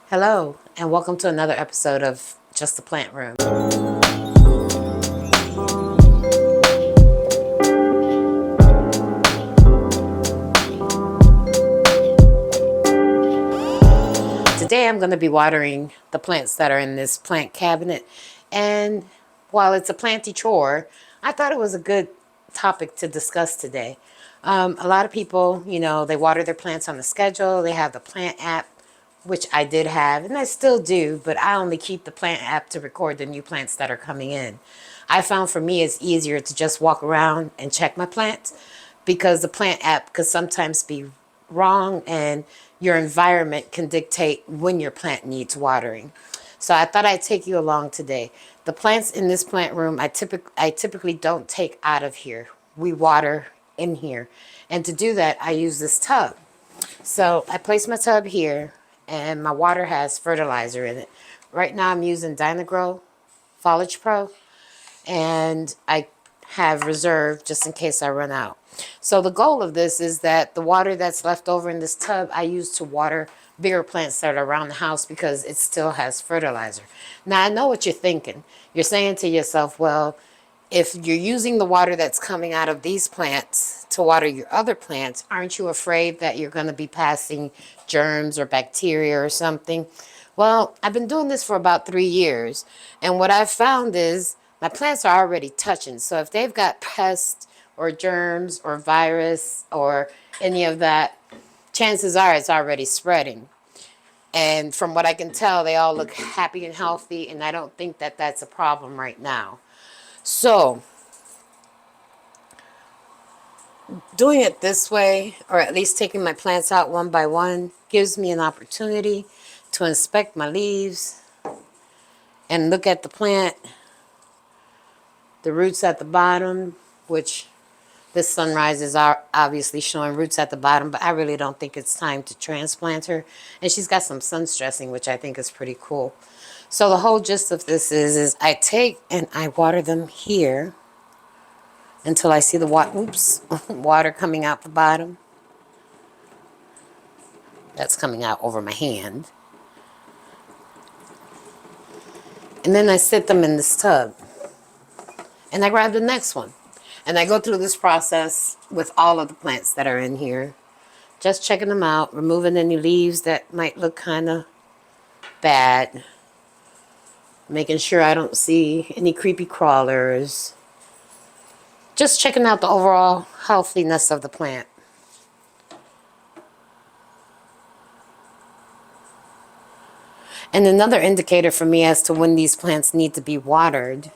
Hello, and welcome to another episode of Just the Plant Room. Today I'm going to be watering the plants that are in this plant cabinet. And while it's a planty chore, I thought it was a good topic to discuss today. A lot of people, they water their plants on the schedule. They have the plant app, which I did have, and I still do, but I only keep the plant app to record the new plants that are coming in. I found for me it's easier to just walk around and check my plants because the plant app could sometimes be wrong and your environment can dictate when your plant needs watering. So I thought I'd take you along today. The plants in this plant room I typically don't take out of here. We water in here. And to do that, I use this tub. So I place my tub here and my water has fertilizer in it. Right now I'm using Dynagrow Foliage Pro, and I have reserve just in case I run out. So the goal of this is that the water that's left over in this tub I use to water bigger plants that are around the house because it still has fertilizer. Now I know what you're thinking. You're saying to yourself, well, if you're using the water that's coming out of these plants to water your other plants, aren't you afraid that you're going to be passing germs or bacteria or something? Well, I've been doing this for about 3 years, and what I've found is my plants are already touching. So if they've got pests or germs or virus or any of that, chances are it's already spreading. And from what I can tell, they all look happy and healthy, and I don't think that that's a problem right now. So doing it this way, or at least taking my plants out one by one, gives me an opportunity to inspect my leaves and look at the plant, the roots at the bottom, which this sunrise is obviously showing roots at the bottom, but I really don't think it's time to transplant her. And she's got some sun stressing, which I think is pretty cool. So the whole gist of this is I take and I water them here until I see the water coming out the bottom. That's coming out over my hand. And then I sit them in this tub. And I grab the next one. And I go through this process with all of the plants that are in here. Just checking them out, removing any leaves that might look kind of bad. Making sure I don't see any creepy crawlers. Just checking out the overall healthiness of the plant. And another indicator for me as to when these plants need to be watered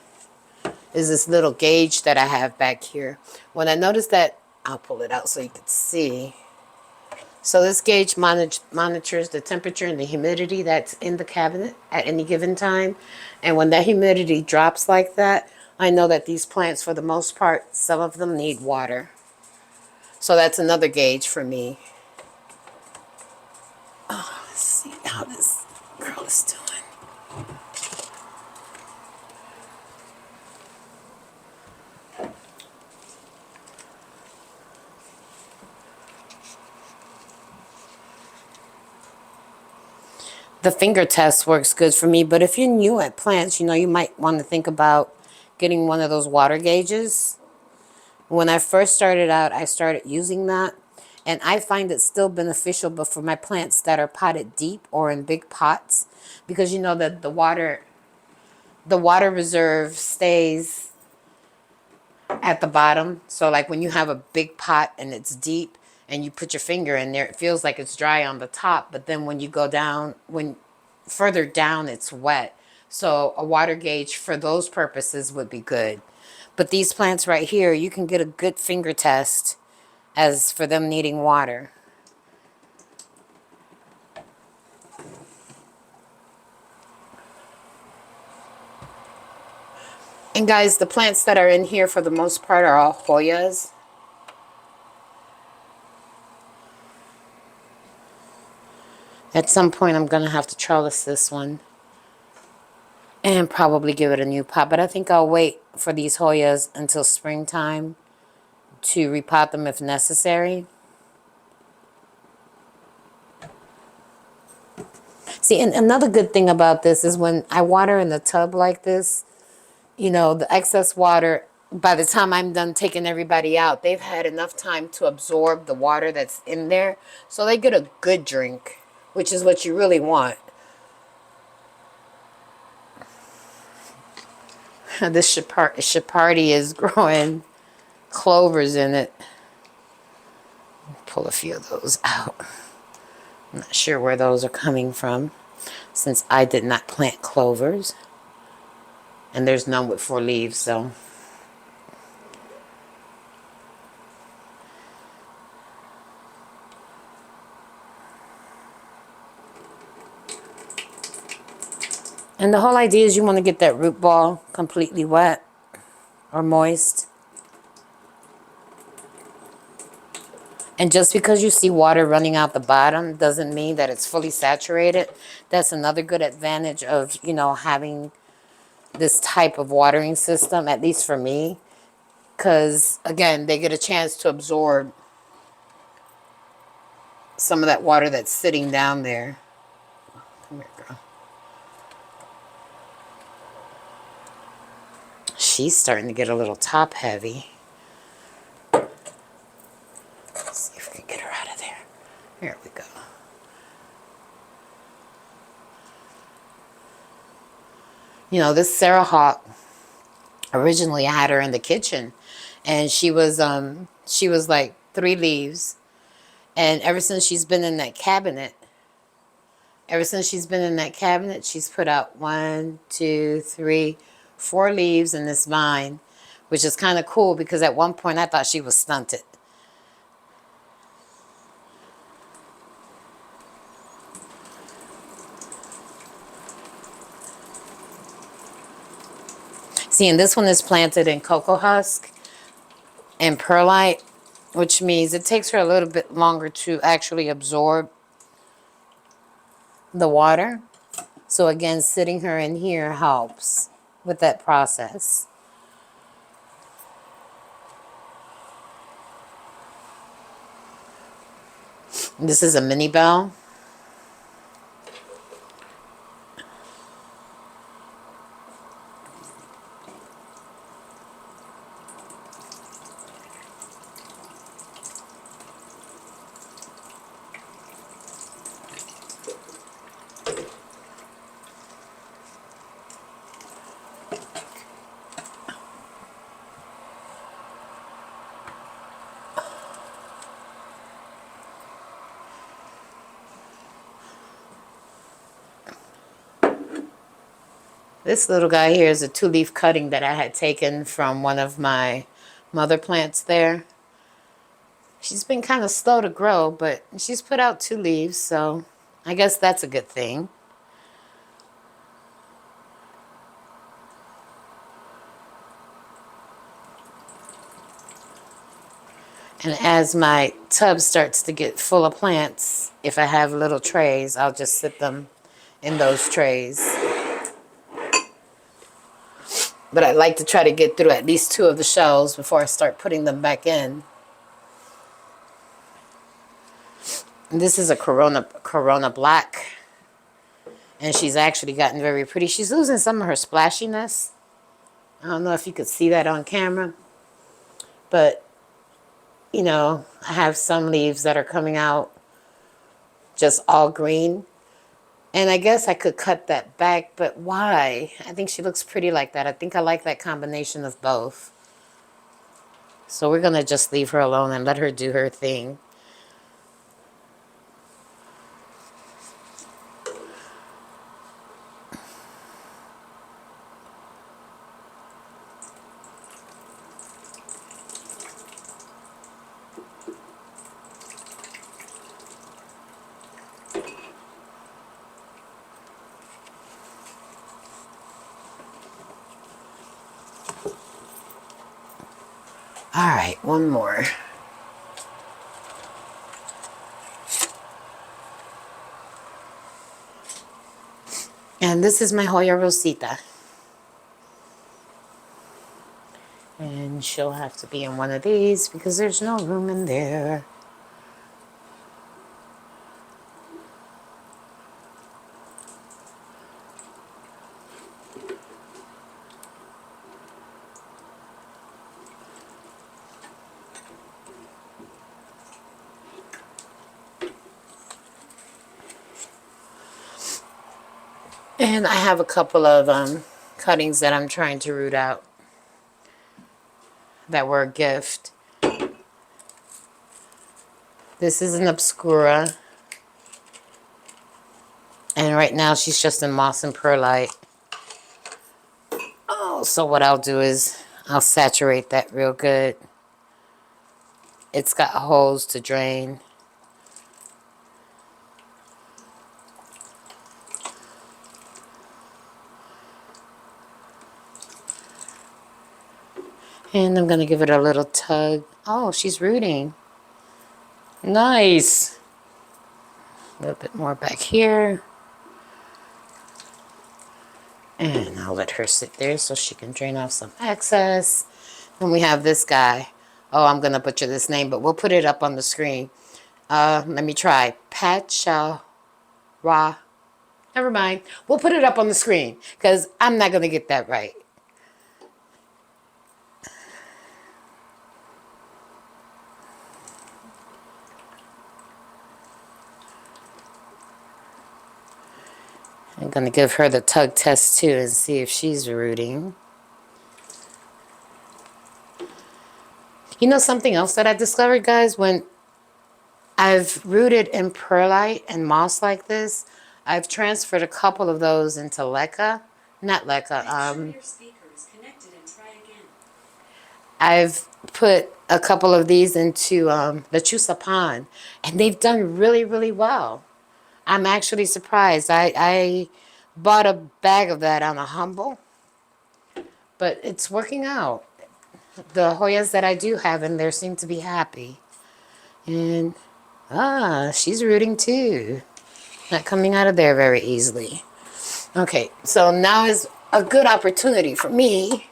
is this little gauge that I have back here. When I notice that, I'll pull it out so you can see. So this gauge monitors the temperature and the humidity that's in the cabinet at any given time. And when that humidity drops like that, I know that these plants, for the most part, some of them need water. So that's another gauge for me. Oh, let's see how this girl is doing. The finger test works good for me, but if you're new at plants, you might want to think about getting one of those water gauges. When I first started out, I started using that, and I find it still beneficial, but for my plants that are potted deep or in big pots, because you know that the water reserve stays at the bottom. So like when you have a big pot and it's deep and you put your finger in there, it feels like it's dry on the top, but then when you go down, when further down, it's wet. So a water gauge for those purposes would be good. But these plants right here, you can get a good finger test as for them needing water. And guys, the plants that are in here for the most part are all Hoyas. At some point, I'm going to have to trellis this one and probably give it a new pot. But I think I'll wait for these Hoyas until springtime to repot them if necessary. See, and another good thing about this is when I water in the tub like this, you know, the excess water, by the time I'm done taking everybody out, they've had enough time to absorb the water that's in there. So they get a good drink, which is what you really want. This Shapardi is growing clovers in it. Pull a few of those out. I'm not sure where those are coming from since I did not plant clovers. And there's none with 4 leaves, so. And the whole idea is you want to get that root ball completely wet or moist. And just because you see water running out the bottom doesn't mean that it's fully saturated. That's another good advantage of, you know, having this type of watering system, at least for me. Because, again, they get a chance to absorb some of that water that's sitting down there. Come here, girl. She's starting to get a little top heavy. Let's see if we can get her out of there. Here we go. You know, this Sarah Hawk, originally I had her in the kitchen, and she was like 3 leaves. And ever since she's been in that cabinet, she's put out 1, 2, 3, 4 leaves in this vine, which is kind of cool because at one point I thought she was stunted. See, and this one is planted in cocoa husk and perlite, which means it takes her a little bit longer to actually absorb the water. So again, sitting her in here helps with that process. This is a mini bell. This little guy here is a 2-leaf cutting that I had taken from one of my mother plants there. She's been kind of slow to grow, but she's put out 2 leaves, so I guess that's a good thing. And as my tub starts to get full of plants, if I have little trays, I'll just sit them in those trays. But I'd like to try to get through at least 2 of the shelves before I start putting them back in. And this is a Corona Black. And she's actually gotten very pretty. She's losing some of her splashiness. I don't know if you could see that on camera. But, you know, I have some leaves that are coming out just all green. And I guess I could cut that back, but why? I think she looks pretty like that. I think I like that combination of both. So we're going to just leave her alone and let her do her thing. All right, one more. And this is my Hoya Rosita. And she'll have to be in one of these because there's no room in there. And I have a couple of cuttings that I'm trying to root out that were a gift. This is an obscura. And right now she's just in moss and perlite. Oh, so what I'll do is I'll saturate that real good. It's got holes to drain. And I'm going to give it a little tug. Oh, she's rooting. Nice. A little bit more back here. And I'll let her sit there so she can drain off some excess. And we have this guy. Oh, I'm going to butcher this name, but we'll put it up on the screen. Let me try. Pacha Ra. Never mind. We'll put it up on the screen because I'm not going to get that right. I'm going to give her the tug test too and see if she's rooting. You know something else that I discovered, guys? When I've rooted in perlite and moss like this, I've transferred a couple of those into leca. Not leca. I've put a couple of these into lechuza pan, and they've done really, really well. I'm actually surprised. I bought a bag of that on a humble, but it's working out. The Hoyas that I do have in there seem to be happy. And, she's rooting too. Not coming out of there very easily. Okay, so now is a good opportunity for me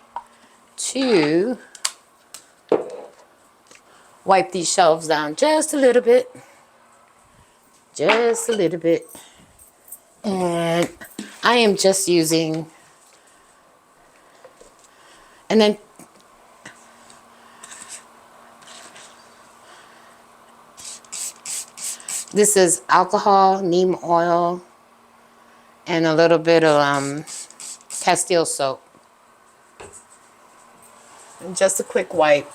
to wipe these shelves down just a little bit. Just a little bit. And I am just using, and then this is alcohol, neem oil, and a little bit of Castile soap. And just a quick wipe.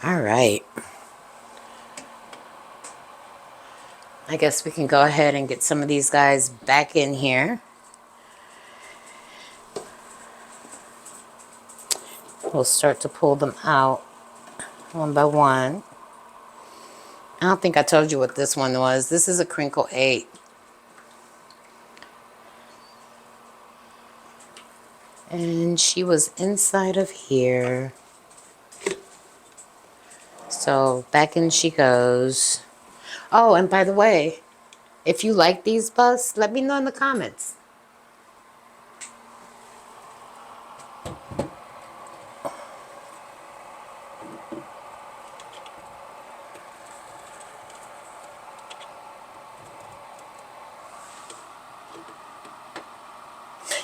All right. I guess we can go ahead and get some of these guys back in here. We'll start to pull them out one by one. I don't think I told you what this one was. This is a crinkle 8. And she was inside of here. So back in she goes. Oh, and by the way, if you like these busts, let me know in the comments.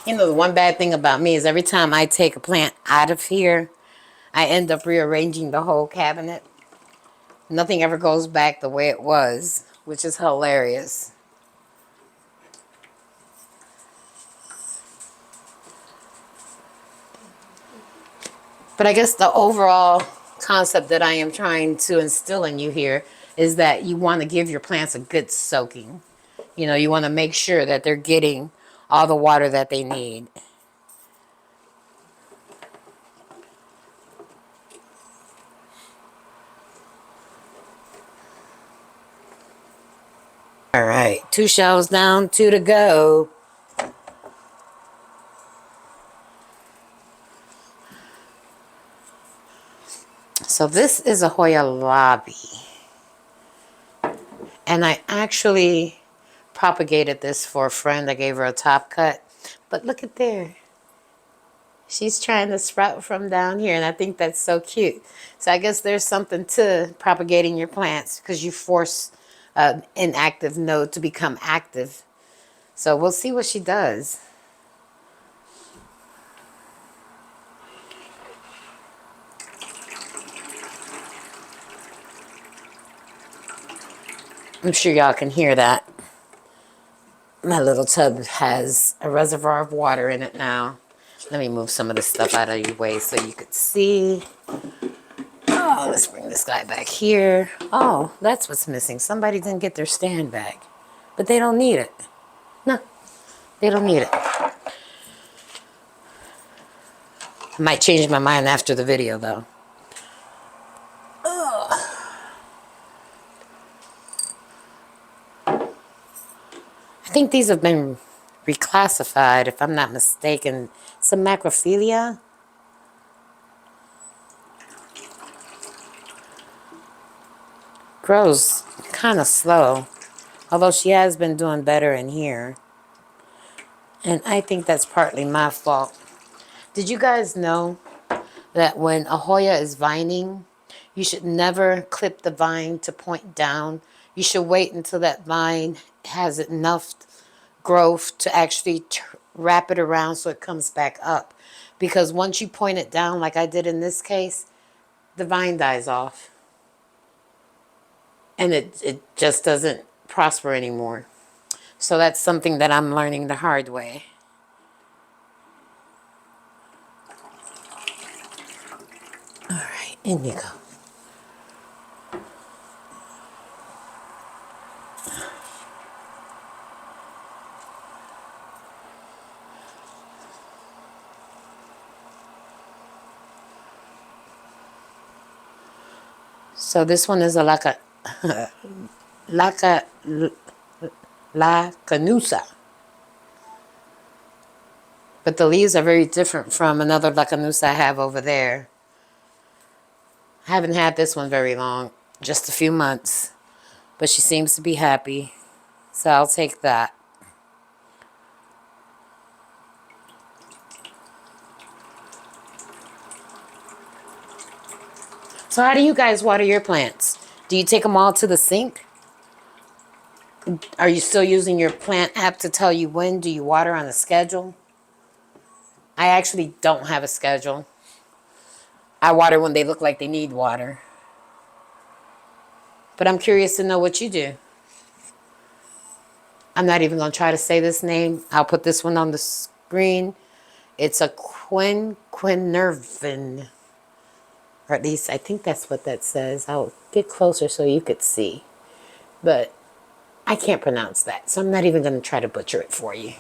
You know, the one bad thing about me is every time I take a plant out of here, I end up rearranging the whole cabinet. Nothing ever goes back the way it was, which is hilarious. But I guess the overall concept that I am trying to instill in you here is that you want to give your plants a good soaking. You know, you want to make sure that they're getting all the water that they need. All right, 2 shelves down, 2 to go. So this is a Hoya lobby. And I actually propagated this for a friend. I gave her a top cut. But look at there. She's trying to sprout from down here, and I think that's so cute. So I guess there's something to propagating your plants because you force an inactive node to become active. So we'll see what she does. I'm sure y'all can hear that. My little tub has a reservoir of water in it now. Let me move some of this stuff out of your way so you could see. Oh, let's bring this guy back here. Oh, that's what's missing. Somebody didn't get their stand back. But they don't need it. No, they don't need it. I might change my mind after the video, though. I think these have been reclassified, if I'm not mistaken. Some macrophilia. Grows kind of slow, although she has been doing better in here. And I think that's partly my fault. Did you guys know that when a Hoya is vining, you should never clip the vine to point down? You should wait until that vine has enough growth to actually wrap it around so it comes back up. Because once you point it down, like I did in this case, the vine dies off. And it just doesn't prosper anymore. So that's something that I'm learning the hard way. All right, in you go. So this one is a laca, la canusa. But the leaves are very different from another lacanusa I have over there. I haven't had this one very long, just a few months. But she seems to be happy, so I'll take that. So how do you guys water your plants? Do you take them all to the sink? Are you still using your plant app to tell you when? Do you water on a schedule? I actually don't have a schedule. I water when they look like they need water. But I'm curious to know what you do. I'm not even going to try to say this name. I'll put this one on the screen. It's a quinquenervin. Or at least I think that's what that says. I'll get closer so you could see. But I can't pronounce that, so I'm not even going to try to butcher it for you.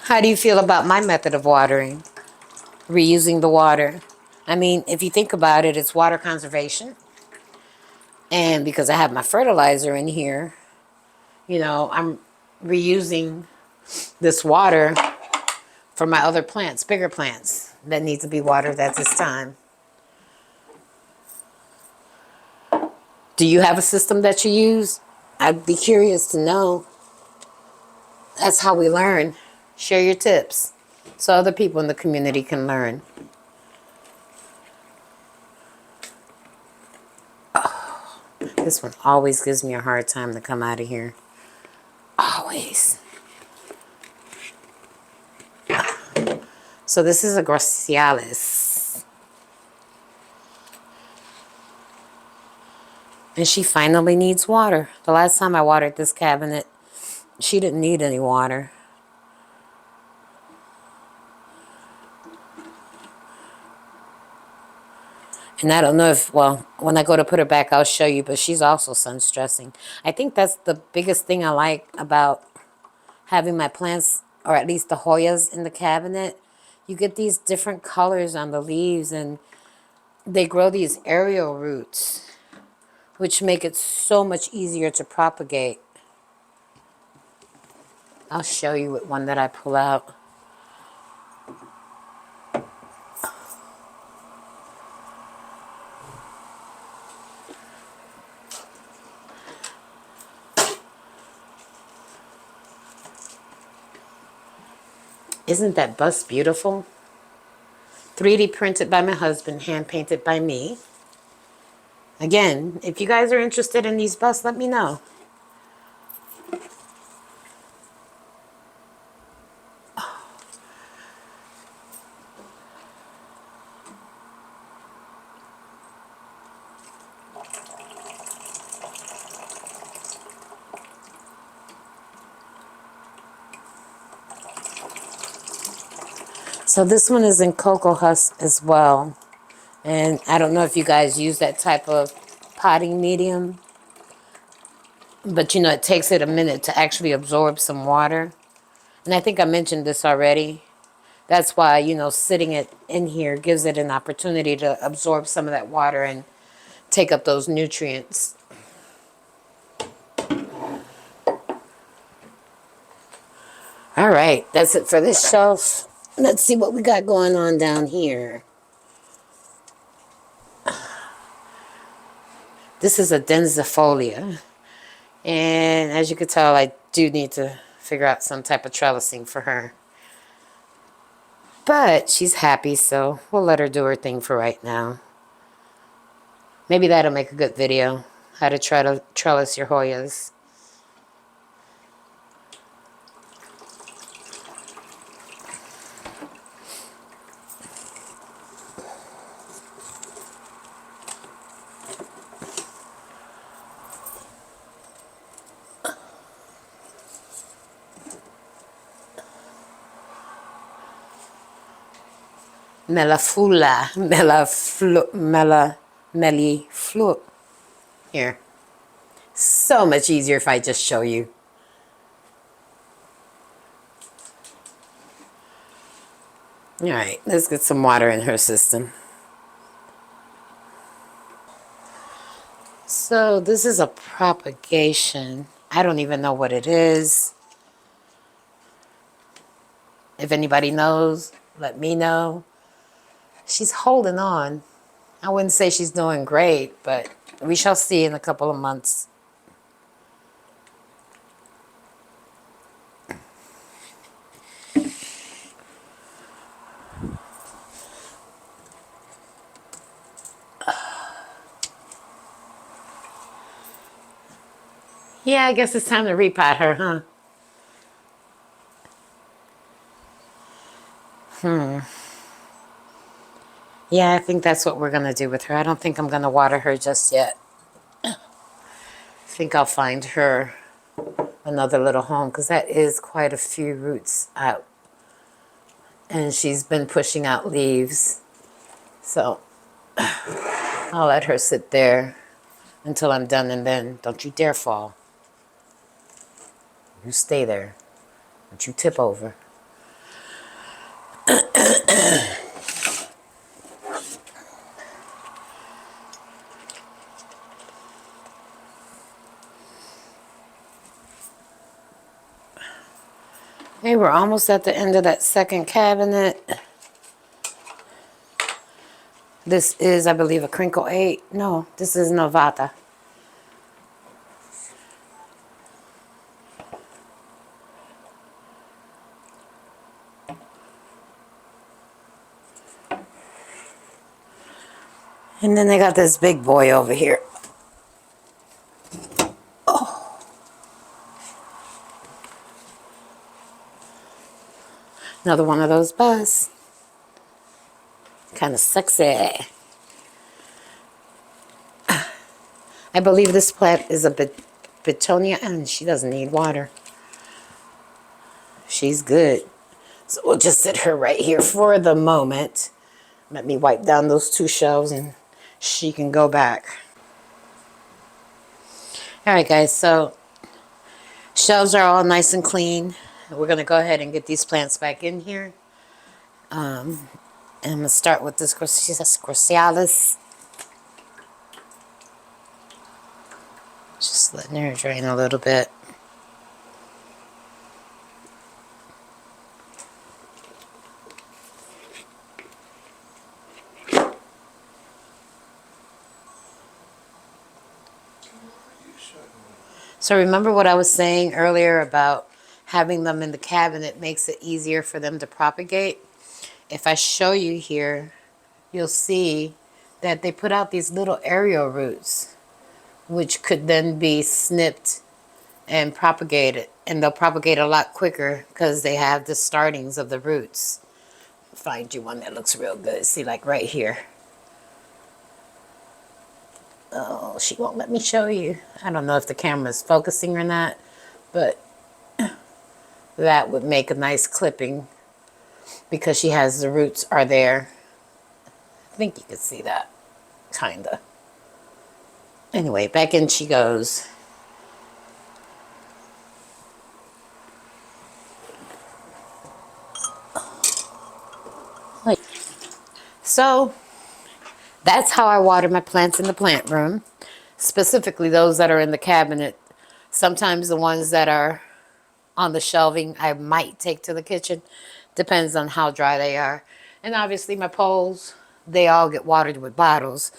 How do you feel about my method of watering? Reusing the water. I mean, if you think about it, it's water conservation. And because I have my fertilizer in here, you know, I'm reusing this water for my other plants, bigger plants that need to be watered at this time. Do you have a system that you use? I'd be curious to know. That's how we learn. Share your tips so other people in the community can learn. Oh, this one always gives me a hard time to come out of here. Always. So this is a Gracialis. And she finally needs water. The last time I watered this cabinet, she didn't need any water. And I don't know if, well, when I go to put her back, I'll show you, but she's also sun stressing. I think that's the biggest thing I like about having my plants, or at least the Hoyas in the cabinet. You get these different colors on the leaves, and they grow these aerial roots, which make it so much easier to propagate. I'll show you with one that I pull out. Isn't that bust beautiful? 3D printed by my husband, hand painted by me. Again, if you guys are interested in these busts, let me know. So this one is in cocoa husk as well. And I don't know if you guys use that type of potting medium, but you know, it takes it a minute to actually absorb some water. And I think I mentioned this already. That's why, you know, sitting it in here gives it an opportunity to absorb some of that water and take up those nutrients. All right, that's it for this shelf. Let's see what we got going on down here. This is a densifolia. And as you can tell, I do need to figure out some type of trellising for her. But she's happy, so we'll let her do her thing for right now. Maybe that'll make a good video. How to try to trellis your Hoyas. Meliflu. Here. So much easier if I just show you. All right, let's get some water in her system. So this is a propagation. I don't even know what it is. If anybody knows, let me know. She's holding on. I wouldn't say she's doing great, but we shall see in a couple of months. Yeah, I guess it's time to repot her, huh? Yeah, I think that's what we're going to do with her. I don't think I'm going to water her just yet. I think I'll find her another little home because that is quite a few roots out. And she's been pushing out leaves. So I'll let her sit there until I'm done, and then don't you dare fall. You stay there. Don't you tip over. Hey, we're almost at the end of that second cabinet. This is, I believe, a crinkle 8. No, this is Novata. And then they got this big boy over here. Oh. Another one of those busts. Kind of sexy. I believe this plant is a Betonia, and she doesn't need water. She's good. So we'll just sit her right here for the moment. Let me wipe down those 2 shelves and she can go back. All right, guys, so shelves are all nice and clean. We're going to go ahead and get these plants back in here. And I'm going to start with this Gracialis. Just letting her drain a little bit. So remember what I was saying earlier about having them in the cabinet makes it easier for them to propagate. If I show you here, you'll see that they put out these little aerial roots, which could then be snipped and propagated. And they'll propagate a lot quicker because they have the startings of the roots. Find you one that looks real good. See, like right here. Oh, she won't let me show you. I don't know if the camera's focusing or not, but that would make a nice clipping because she has the roots are there. I think you could see that, kinda. Anyway, back in she goes. So that's how I water my plants in the plant room, specifically those that are in the cabinet. Sometimes the ones that are on the shelving I might take to the kitchen, depends on how dry they are. And obviously my poles, they all get watered with bottles.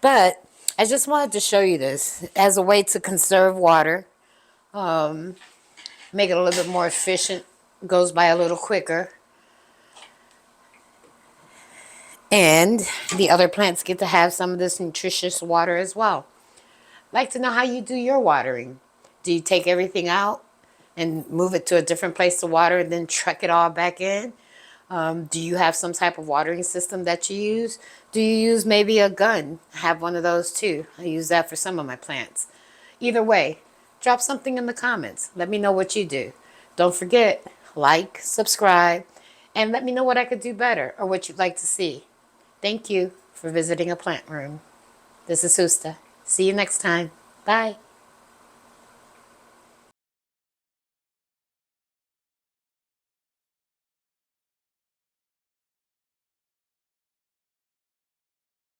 But I just wanted to show you this as a way to conserve water, make it a little bit more efficient, goes by a little quicker. And the other plants get to have some of this nutritious water as well. I'd like to know how you do your watering. Do you take everything out and move it to a different place to water and then truck it all back in? Do you have some type of watering system that you use? Do you use maybe a gun? I have one of those too. I use that for some of my plants. Either way, drop something in the comments. Let me know what you do. Don't forget, like, subscribe, and let me know what I could do better or what you'd like to see. Thank you for visiting a plant room. This is Susta. See you next time. Bye.